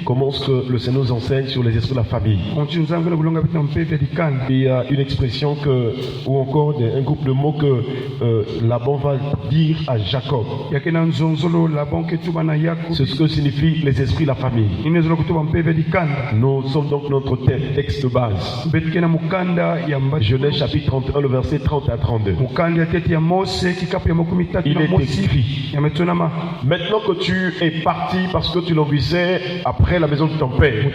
comment est-ce que le Seigneur nous enseigne sur les esprits de la famille. Il y a une expression ou encore un groupe de mots que Laban va dire à Jacob. C'est ce que signifie les esprits de la famille. Nous sommes donc notre texte de base. Genèse chapitre 31, le verset 30 à 32. Il est écrit: maintenant que tu es parti parce que tu languissais après la maison de ton père,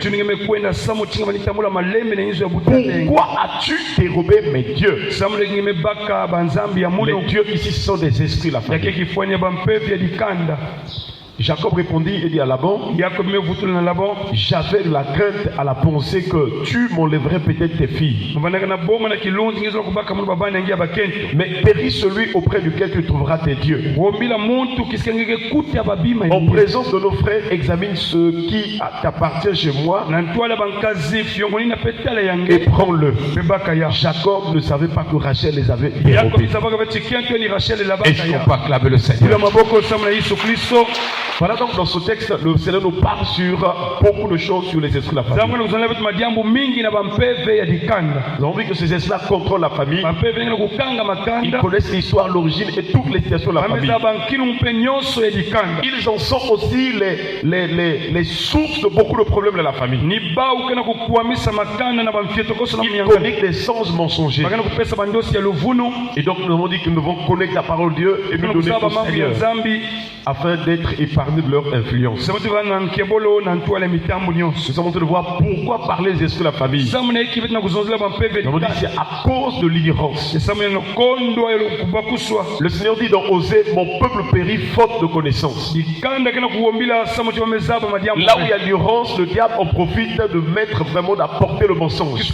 pourquoi as-tu dérobé mes dieux? Les dieux ici sont des esprits de la famille. Jacob répondit et dit à Laban: j'avais de la crainte à la pensée que tu m'enlèverais peut-être tes filles. Mais péris celui auprès duquel tu trouveras tes dieux. En présence de nos frères, examine ce qui t'appartient chez moi et prends-le. Jacob ne savait pas que Rachel les avait dérobés. Est-ce qu'on peut acclamer le Seigneur? Voilà, donc dans ce texte, le Seigneur nous parle sur beaucoup de choses sur les esprits de la famille. Nous avons vu que ces esprits-là contrôlent la famille. Ils connaissent l'histoire, l'origine et toutes les situations de la famille. Ils en sont aussi les sources de beaucoup de problèmes de la famille. Ils connectent les sens mensongers. Et donc nous avons dit que nous devons connaître la parole de Dieu et nous donner au Seigneur afin d'être épargnés de leur influence. Nous sommes en train de voir pourquoi parler des esprits de la famille. Nous avons dit que c'est à cause de l'ignorance. Le Seigneur dit dans Osée: mon peuple périt faute de connaissance. Là où il y a l'ignorance, le diable en profite de mettre vraiment, d'apporter le mensonge. Et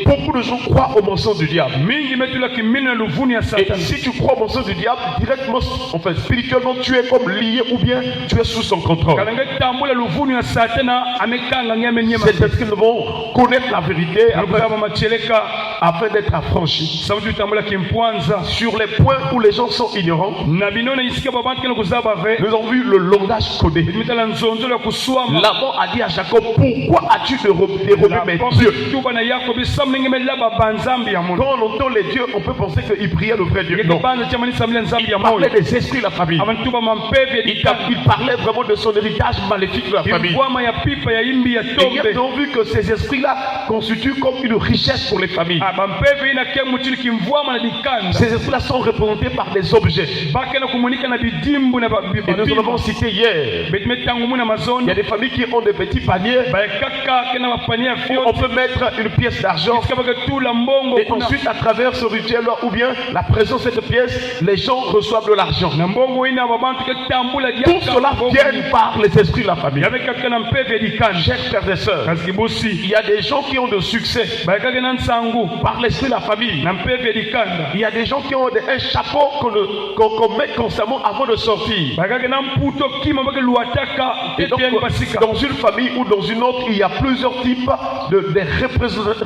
beaucoup de gens croient au mensonge du diable. Et si tu crois au mensonge du diable, directement, enfin spirituellement, tu es comme lié ou bien tu es sous son contrôle. C'est parce que nous devons connaître la vérité afin d'être affranchis. Sur les points où les gens sont ignorants, nous avons vu le langage codé. Laban a dit à Jacob: pourquoi as-tu dérobé mes dieux? Quand on entend les dieux, on peut penser qu'ils priaient le vrai Dieu. Non. Il parlait des esprits de la famille. Il parlait vraiment de son héritage maléfique de la famille. Et nous avons vu que ces esprits-là constituent comme une richesse pour les familles. Ces esprits-là sont représentés par des objets. Et nous l'avons cité hier. Il y a des familles qui ont des petits paniers. On peut mettre une pièce d'argent. Et ensuite, à travers ce rituel ou bien la présence de cette pièce, les gens reçoivent de l'argent. Tout cela vient par les esprits de la famille. Chers frères et sœurs, il y a des gens qui ont de succès par l'esprit de la famille. Il y a des gens qui ont un chapeau qu'on met constamment avant de sortir. Et donc, dans une famille ou dans une autre, il y a plusieurs types de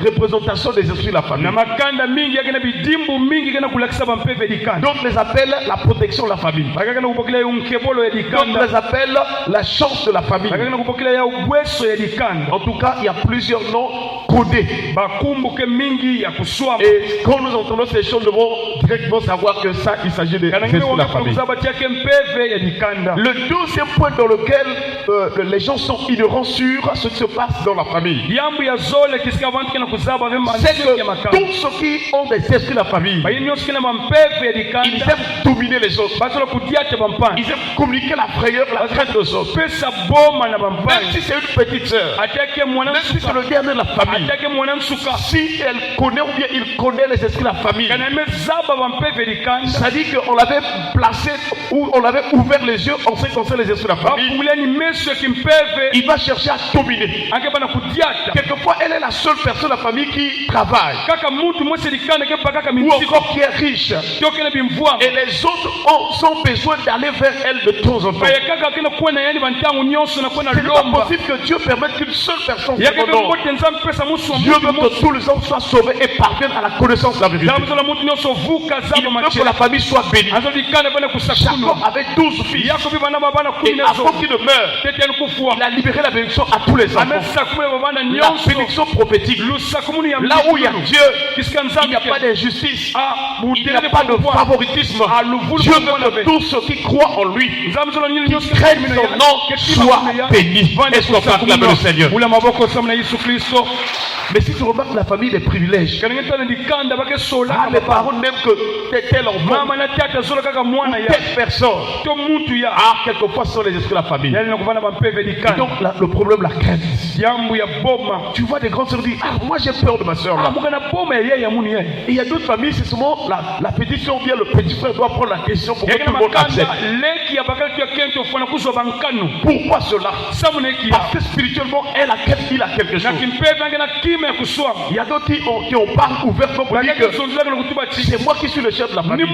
représentations des esprits de la famille. D'autres les appellent la protection de la famille. D'autres les appellent la chance de la famille. En tout cas, il y a plusieurs noms codés. Et quand nous entendons ces choses, nous devons directement savoir que ça, il s'agit des esprits de la famille. Le deuxième point dans lequel les gens sont ignorants sur ce qui se passe dans la famille, c'est que tous ceux qui ont des esprits de la famille, ils aiment dominer les autres. Ils aiment communiquer la frayeur, la crainte des autres. Même si c'est une petite sœur, même si c'est le dernier de la famille, si elle connaît ou bien il connaît les esprits de la famille, ça dit qu'on l'avait placé ou on l'avait ouvert les yeux en ce qui concerne les esprits de la famille. il va chercher à dominer. Quelquefois, elle est la seule personne de la famille qui travaille, ou encore qui est riche, et les autres ont besoin d'aller vers elle de temps en temps. C'est pas possible que Dieu permette qu'une seule personne Dieu veut que tous les hommes soient sauvés et parviennent à la connaissance de la vérité. Il veut que la famille soit bénie. Jacob avait 12 fils, et avant qu'il ne meure, il a libéré la bénédiction à tous les enfants. La bénédiction prophétique. Là où il y a Dieu, il n'y a pas d'injustice, il n'y a pas de favoritisme. Dieu veut que tous ceux qui croient en lui, qui craignent son nom, soient bénis. Est-ce qu'on peut acclamer le Seigneur? Mais si tu remarques la famille des privilèges, les parents n'aiment que tel enfant, telle personne. Quelquefois ce sont les esprits de la famille. Et donc le problème, la crainte. Tu vois des grands sœurs dire, moi j'ai peur de ma soeur là. Et il y a d'autres familles, c'est souvent la petite soeur ou bien le petit frère doit prendre la question pour que tout le monde accepte. Pourquoi cela? Parce que spirituellement, il a quelque chose. Il y a d'autres qui ont parlé ouvertement pour dire que c'est moi qui suis le chef de la famille.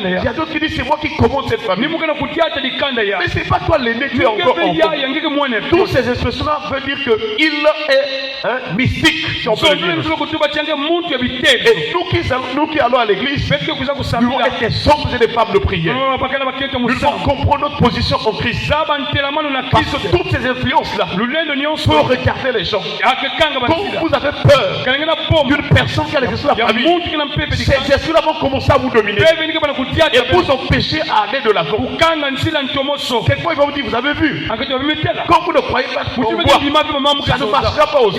Il y a d'autres qui disent c'est moi qui commande cette famille. Mais c'est pas toi l'aîné, tu es encore enfant. Toutes ces expressions-là veulent dire qu'il est mystique, si on peut le dire. Et nous qui allons à l'église, nous devons être des hommes et des femmes de prière. Nous devons comprendre notre position en Christ. Parce que toutes ces influences-là peuvent regarder les gens. Quand vous avez peur d'une personne qui a les esprits de la famille, ces esprits-là vont commencer à vous dominer et vous empêcher à aller de l'avant. Quelquefois, il va vous dire, vous avez vu, quand vous ne croyez pas pour voir, ça ne marchera pas aussi.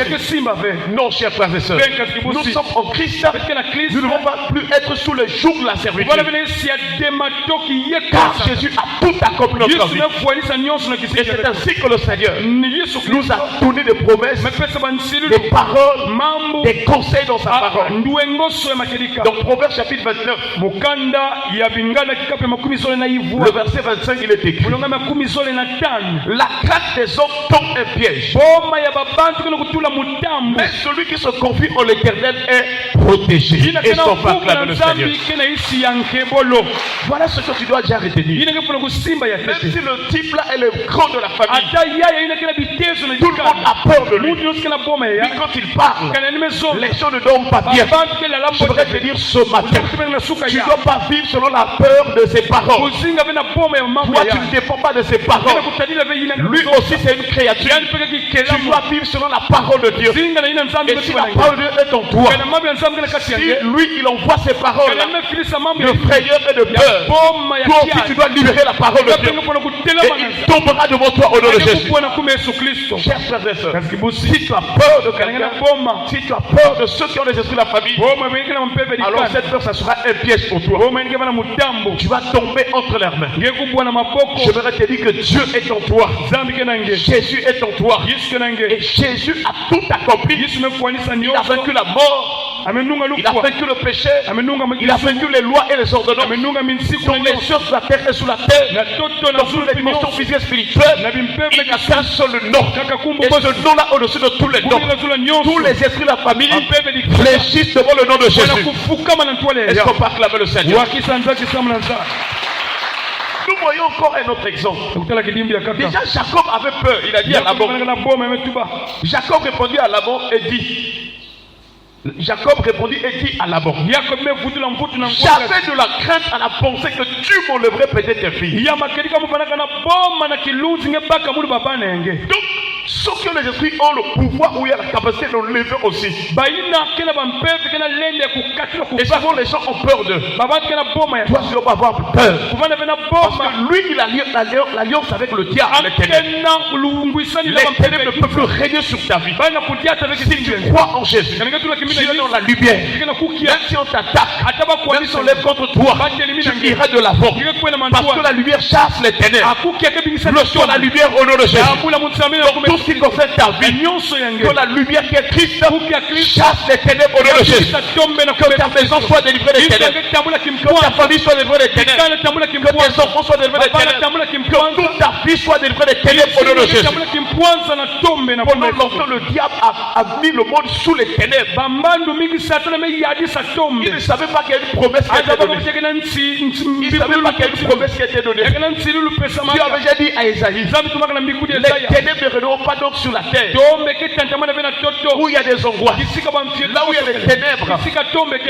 Non, chers frères et sœurs, nous sommes en Christ, nous ne devons pas plus être sous le joug de la servitude. Car Jésus a tout accompli dans notre vie. Et c'est ainsi que le Seigneur nous a donné des promesses, des paroles, des conseils dans sa parole. Dans Proverbes chapitre 29, le verset 25, il est écrit: la crainte des hommes tombe un piège, mais celui qui se confie en l'Éternel est protégé. Et son acclame le Seigneur. Voilà ce que tu dois déjà retenir. Même si le type là est le grand de la famille, tout le monde a peur de lui. Mais quand il parle, les gens ne dorment pas bien. Je voudrais te dire ce matin, tu ne dois pas vivre selon la peur de ses parents. Toi, tu ne dépends pas de ses parents. Lui aussi, c'est une créature. Tu dois vivre selon la parole de Dieu. Et si la parole de Dieu est en toi, si lui, il envoie ses paroles de frayeur et de peur, toi aussi, tu dois libérer la parole de Dieu. Et il tombera devant toi au nom de Jésus. Chers frères et sœurs, si tu as peur de quelqu'un, si tu as peur de ceux qui ont les esprits de la famille, alors cette peur, ça sera un piège pour toi. Tu vas tomber entre leurs mains. Je voudrais te dire que Dieu est en toi. Jésus est en toi. Et Jésus a tout accompli. Il a vaincu la mort. Il a vaincu le péché. Il a vaincu les lois et les ordonnances. Dans les cieux, sur la terre et sous la terre, dans toutes les dimensions physiques et spirituelles, il n'y a qu'un seul nom. Et ce nom-là, au-dessus de tous les noms, tous les esprits de la famille fléchissent devant le nom de Jésus. Est-ce qu'on peut acclamer le Seigneur? Nous voyons encore un autre exemple. Déjà, Jacob avait peur. Il a dit à Laban. Jacob répondit à Laban et dit. Jacob répondit et dit à Laban: j'avais de la crainte à la pensée que tu m'enlèverais peut-être tes filles. Donc, ceux qui ont les esprits ont le pouvoir ou il y a la capacité de l'enlever aussi. Et souvent les gens ont peur d'eux. Toi, tu ne dois pas avoir peur. Parce que lui, il a l'alliance avec le diable. Les ténèbres ne peuvent plus régner sur ta vie. Si tu crois en Jésus, tu es dans la lumière. Même si on t'attaque, même si on lève contre toi, tu iras de l'avant. Parce que la lumière chasse les ténèbres. Le soir, la lumière au nom de Jésus. Donc tout ce qui concerne ta vie, que la lumière qui est Christ chasse les ténèbres au nom de Jésus. Que ta maison soit délivrée des ténèbres. Que ta famille soit délivrée des ténèbres. Que tes enfants soient délivrés des ténèbres. Que toute ta vie soit délivrée des ténèbres au nom de Jésus. Pendant longtemps, le diable a mis le monde sous les ténèbres. Il ne savait pas qu'il y a une promesse qui était donnée. Il ne savait pas qu'il y a une promesse qui était donnée. Dieu avait déjà dit à Isaïe, les ténèbres ne reviendront pas donc sur la terre. Où il y a des angoisses, là où il y a des ténèbres, il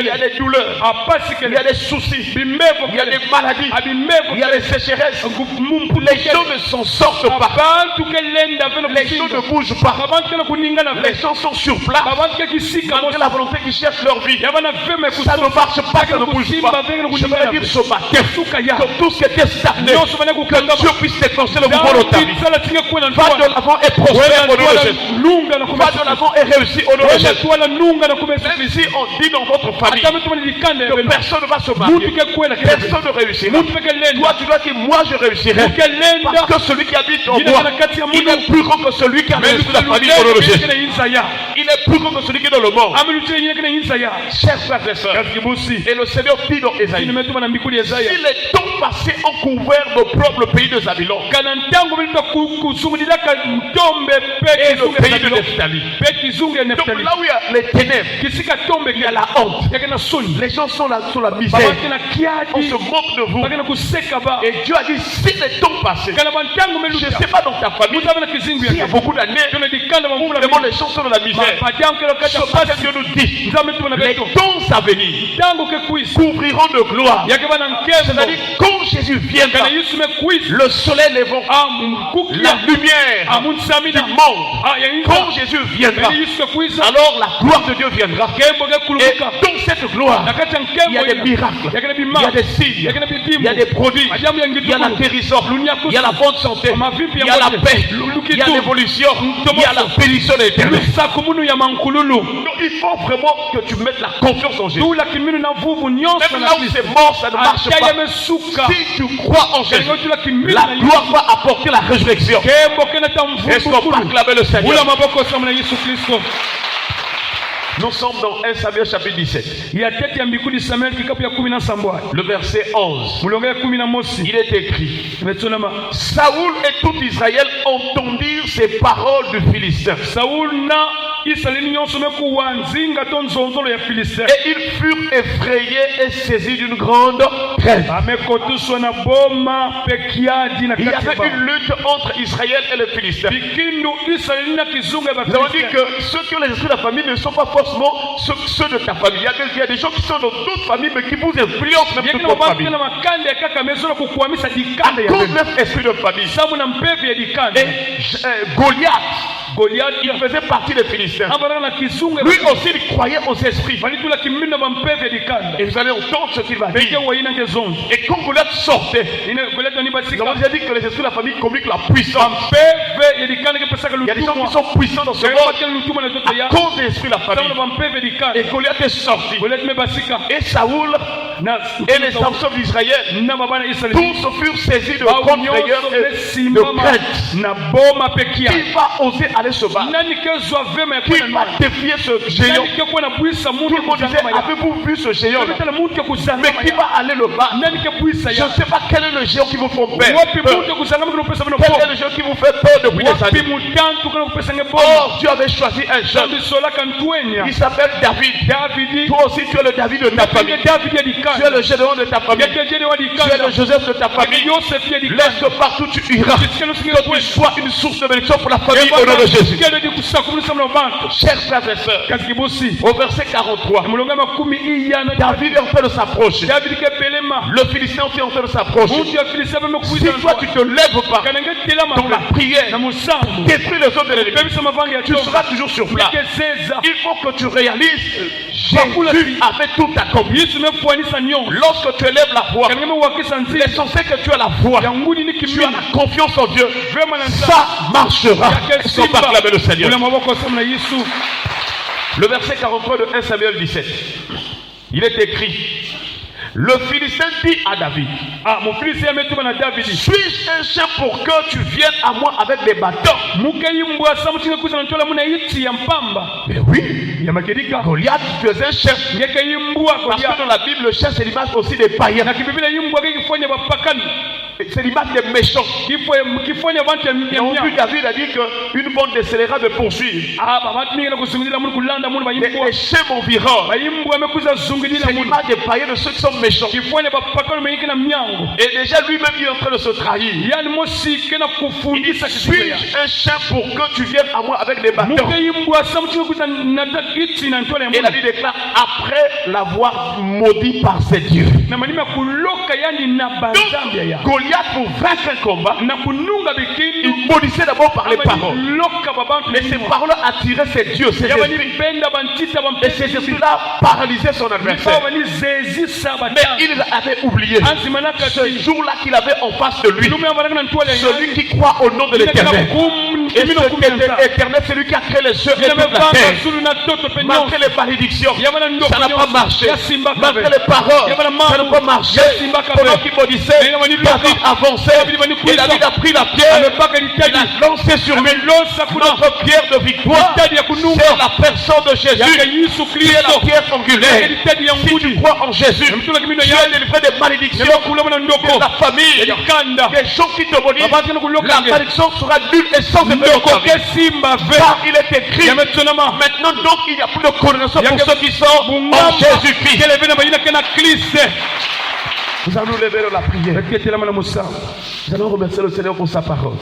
y a des douleurs, il y a des soucis, il y a des maladies, il y a des sécheresses. Les gens ne s'en sortent pas. Les gens ne bougent pas. Les gens sont sur place. Malgré la volonté qui cherche leur vie, ça ne marche pas, ça ne bouge pas. Je vais dire ce matin que tout ce qui était stagné, que Dieu puisse déclencher le mouvement de ta vie. Va de l'avant et prospère au nom de Jésus. Va de l'avant et réussis au nom de Jésus. Même si on dit dans votre famille que personne ne va se marier, personne ne réussira. Toi, tu dois dire, moi je réussirai. Parce que celui qui habite en moi, il est plus grand que celui qui a réussi la famille au nom de Jésus. Il est plus grand que celui qui est dans le monde. Chers frères et sœurs, et le Seigneur dit dans Ésaïe, si les temps passés ont couvert le pays de Zabylon et le pays de Nephtali, donc là où il y a les ténèbres, il y a la honte. Les gens sont là sur la misère. On se moque de vous. Et Dieu a dit, si les temps passés, je ne sais pas dans ta famille, s'il y a beaucoup d'années, vraiment les gens sont dans la misère. Ce matin Dieu nous dit, les temps à venir couvriront de gloire. C'est-à-dire quand Jésus viendra, le soleil lèvera, la lumière du monde. Quand Jésus viendra, alors la gloire de Dieu viendra. Et dans cette gloire, il y a des miracles, il y a des signes, il y a des produits, il y a la guérison, il y a la bonne santé, il y a la paix, il y a l'évolution, il y a la bénédiction éternelle. Donc il faut vraiment que tu mettes la confiance en Jésus. Même là où c'est mort, ça ne marche pas. Si tu crois en Jésus, la gloire va apporter la résurrection. Est-ce qu'on peut acclamer le Seigneur? Nous sommes dans 1 Samuel chapitre 17. Le verset 11. Il est écrit, Saoul et tout Israël entendirent ces paroles du Philistin. Et ils furent effrayés et saisis d'une grande crainte. Il y avait une lutte entre Israël et le Philistin. Nous avons dit que ceux qui ont les esprits de la famille ne sont pas forcément ceux de ta famille. Il y a des gens qui sont dans d'autres familles mais qui vous influencent même toute votre famille. À cause de leur esprit de famille. Et Goliath, il faisait partie des Philistins. Lui aussi, il croyait aux esprits. Et vous allez entendre ce qu'il va dire. Et quand Goliath sortait, nous avons déjà dit que les esprits de la famille communiquent la puissance. Il y a des gens qui sont puissants dans ce monde à cause des esprits de la famille. Et Goliath est sorti. Et Saoul et les hommes d'Israël, tous furent saisis de grande frayeur et de crainte. Qui va oser aller se battre? Qui va défier ce géant? Tout le monde disait, avez-vous vu ce géant? Mais qui va aller le battre? Je ne sais pas quel est le géant qui vous fait peur. Quel est le géant qui vous fait peur depuis des années? Or, Dieu avait choisi un jeune. Il s'appelle David. Toi aussi, tu es le David de ta famille. Tu es le Gédéon de ta famille. Tu es le Joseph de ta famille. Laisse que partout tu iras, que tu sois une source de bénédiction pour la famille au nom de Jésus. Chers frères et sœurs, au verset 43, David est en train de s'approcher. Le Philistin est en train de s'approcher. Si toi tu te lèves pas dans la prière, détruis les hommes de l'ennemi, tu seras toujours sur place. Il faut que tu réalises, Jésus avait tout accompli. Lorsque tu élèves la voix, l'essentiel que tu as la foi, tu as la confiance en Dieu, ça marchera. Est-ce qu'on peut acclamer le Seigneur? Le verset 43 de 1 Samuel 17. Il est écrit, le Philistin dit à David, suis-je un chien pour que tu viennes à moi avec des bâtons? Mais oui, Goliath faisait un chien. Parce que dans la Bible, le chien c'est l'image aussi des païens. c'est l'image des méchants. Et on vu David a dit qu'une bande de scélérats me poursuit. Les chiens m'environnent. C'est l'image des païens, de ceux qui sont méchants. Et déjà lui-même il est en train de se trahir. Il dit, suis-je un chien pour que tu viennes à moi avec des bâtons? Et la Bible déclare, après l'avoir maudit par ses dieux. Donc, Goliath, pour vaincre un combat, il maudissait d'abord par les paroles. Mais ces paroles attiraient ses dieux, ses esprits. Et ces esprits-là paralysaient son adversaire. Mais il avait oublié ce jour-là qu'il avait en face de lui, celui qui croit au nom de l'Éternel. Et cet Éternel, c'est lui qui a créé les cieux et toute la terre. Malgré les malédictions, ça n'a pas marché. Malgré les paroles, ça n'a pas marché. Pendant qu'il maudissait, David avançait. Et David a pris la pierre. Il a lancé sur lui. Notre pierre de victoire, c'est la personne de Jésus, qui est la pierre angulaire. Si tu crois en Jésus, tu es délivré des malédictions, de la famille, des gens qui te maudissent. La malédiction sera nulle et sans effet dans ta vie. Car il est écrit, maintenant donc il n'y a plus de condamnation pour ceux qui sont en Jésus-Christ. Nous allons lever la prière. Nous allons remercier le Seigneur pour sa parole.